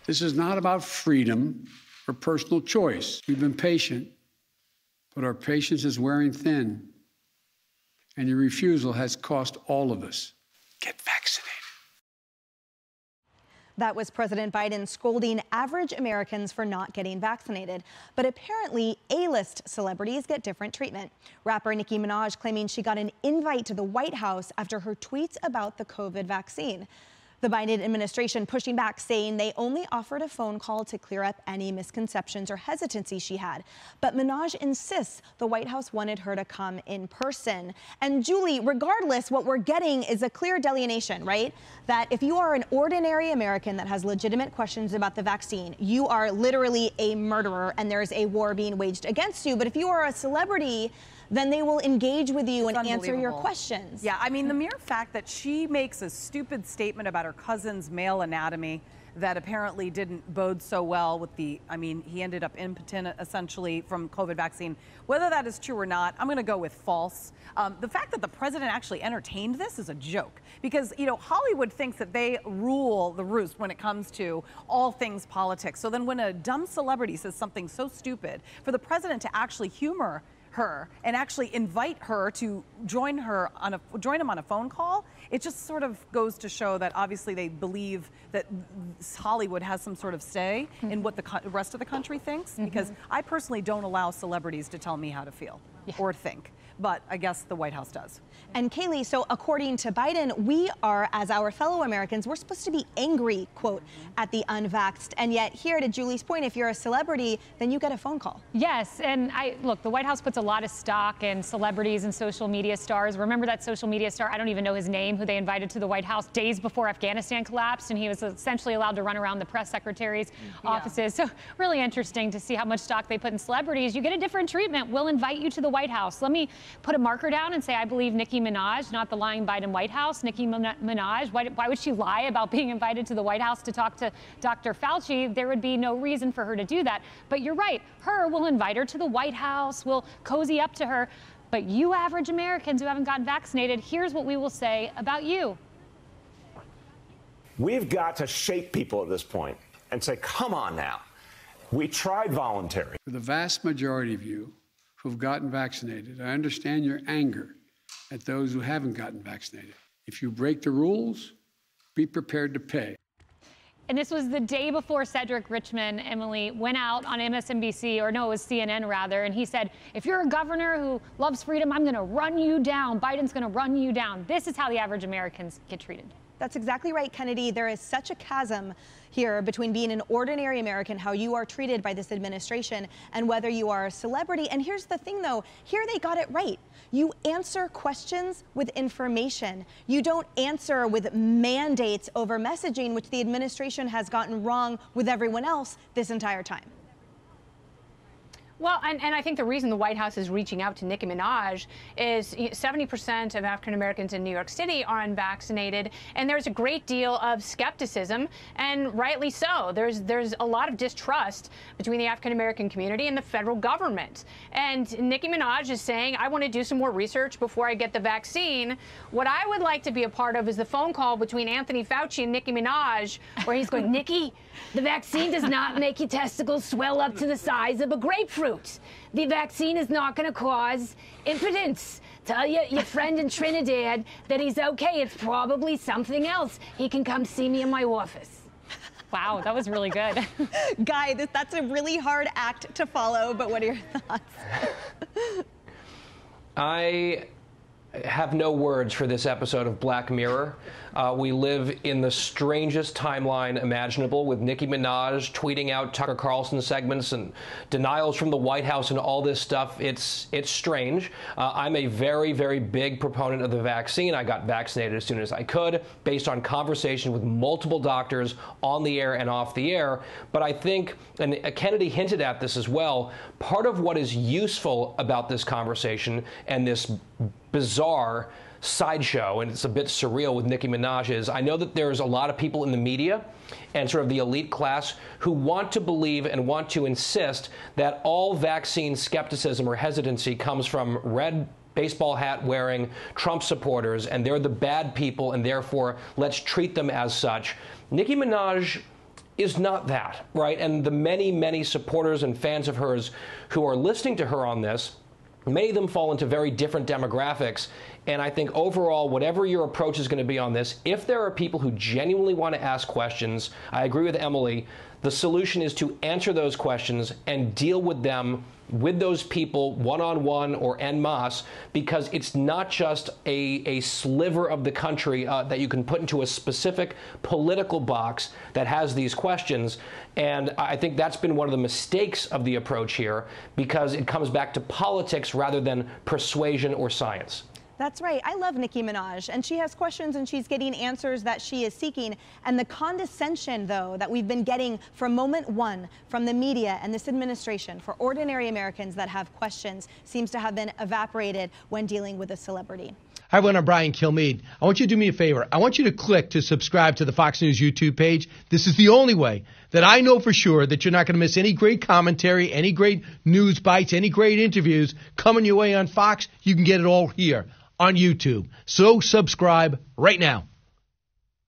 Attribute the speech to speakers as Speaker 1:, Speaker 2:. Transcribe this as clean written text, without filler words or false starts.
Speaker 1: This is not about freedom or personal choice. We've been patient, but our patience is wearing thin, and your refusal has cost all of us. Get vaccinated.
Speaker 2: That was President Biden scolding average Americans for not getting vaccinated. But apparently, A-list celebrities get different treatment. Rapper Nicki Minaj claiming she got an invite to the White House after her tweets about the COVID vaccine. The Biden administration pushing back, saying they only offered a phone call to clear up any misconceptions or hesitancy she had. But Minaj insists the White House wanted her to come in person. And Julie, regardless, what we're getting is a clear delineation, right? That if you are an ordinary American that has legitimate questions about the vaccine, you are literally a murderer and there's a war being waged against you. But if you are a celebrity, then they will engage with you and answer your questions.
Speaker 3: Yeah, I mean, the mere fact that she makes a stupid statement about her cousin's male anatomy that apparently didn't bode so well with the, I mean, he ended up impotent essentially from COVID vaccine. Whether that is true or not, I'm going to go with false. The fact that the president actually entertained this is a joke because, you know, Hollywood thinks that they rule the roost when it comes to all things politics. So then when a dumb celebrity says something so stupid, for the president to actually humor her and actually invite her to join him on a phone call, it just sort of goes to show that obviously they believe that Hollywood has some sort of say in what the rest of the country thinks, because I personally don't allow celebrities to tell me how to feel or think. But I guess the White House does.
Speaker 2: And Kaylee, so according to Biden, we are, as our fellow Americans, we're supposed to be angry, quote, at the unvaxxed. And yet here, to Julie's point, if you're a celebrity, then you get a phone call.
Speaker 4: Yes, and look, the White House puts a lot of stock in celebrities and social media stars. Remember that social media star, I don't even know his name, who they invited to the White House days before Afghanistan collapsed, and he was essentially allowed to run around the press secretary's offices. So really interesting to see how much stock they put in celebrities. You get a different treatment. We'll invite you to the White House. Let me put a marker down and say I believe Nicki Minaj, not the lying Biden White House. Nicki Minaj, why would she lie about being invited to the White House to talk to Dr. Fauci? There would be no reason for her to do that. But you're right, we'll invite her to the White House, we'll cozy up to her. But you average Americans who haven't gotten vaccinated, here's what we will say about you.
Speaker 5: We've got to shake people at this point and say, come on now. We tried voluntary.
Speaker 1: For the vast majority of you who've gotten vaccinated, I understand your anger at those who haven't gotten vaccinated. If you break the rules, be prepared to pay.
Speaker 4: And this was the day before Cedric Richmond, Emily, went out on MSNBC, or no, it was CNN rather, and he said, if you're a governor who loves freedom, I'm going to run you down. Biden's going to run you down. This is how the average Americans get treated.
Speaker 2: That's exactly right, Kennedy. There is such a chasm here between being an ordinary American, how you are treated by this administration, and whether you are a celebrity. And here's the thing, though. Here they got it right. You answer questions with information. You don't answer with mandates over messaging, which the administration has gotten wrong with everyone else this entire time.
Speaker 6: Well, and I think the reason the White House is reaching out to Nicki Minaj is 70% of African Americans in New York City are unvaccinated, and there's a great deal of skepticism, and rightly so. There's a lot of distrust between the African American community and the federal government. And Nicki Minaj is saying, I want to do some more research before I get the vaccine. What I would like to be a part of is the phone call between Anthony Fauci and Nicki Minaj, where he's going, Nicki, the vaccine does not make your testicles swell up to the size of a grapefruit. The vaccine is not going to cause impotence. Tell your friend in Trinidad that he's okay. It's probably something else. He can come see me in my office.
Speaker 4: Wow, that was really good.
Speaker 2: Guy, that's a really hard act to follow, but what are your thoughts?
Speaker 7: I have no words for this episode of Black Mirror. We live in the strangest timeline imaginable, with Nicki Minaj tweeting out Tucker Carlson segments and denials from the White House and all this stuff. It's strange. I'm a very, very big proponent of the vaccine. I got vaccinated as soon as I could, based on conversation with multiple doctors on the air and off the air. But I think, and Kennedy hinted at this as well, part of what is useful about this conversation and this bizarre sideshow, and it's a bit surreal with Nicki Minaj, is I know that there's a lot of people in the media and sort of the elite class who want to believe and want to insist that all vaccine skepticism or hesitancy comes from red baseball hat wearing Trump supporters, and they're the bad people, and therefore let's treat them as such. Nicki Minaj is not that, right? And the many, many supporters and fans of hers who are listening to her on this, many of them fall into very different demographics. And I think overall, whatever your approach is going to be on this, if there are people who genuinely want to ask questions, I agree with Emily, the solution is to answer those questions and deal with them, with those people one-on-one or en masse, because it's not just a sliver of the country that you can put into a specific political box that has these questions. And I think that's been one of the mistakes of the approach here, because it comes back to politics rather than persuasion or science.
Speaker 2: That's right. I love Nicki Minaj, and she has questions and she's getting answers that she is seeking. And the condescension, though, that we've been getting from moment one from the media and this administration for ordinary Americans that have questions seems to have been evaporated when dealing with a celebrity.
Speaker 8: Hi, everyone. I'm Brian Kilmeade. I want you to do me a favor. I want you to click to subscribe to the Fox News YouTube page. This is the only way that I know for sure that you're not going to miss any great commentary, any great news bites, any great interviews coming your way on Fox. You can get it all here on YouTube. So subscribe right now.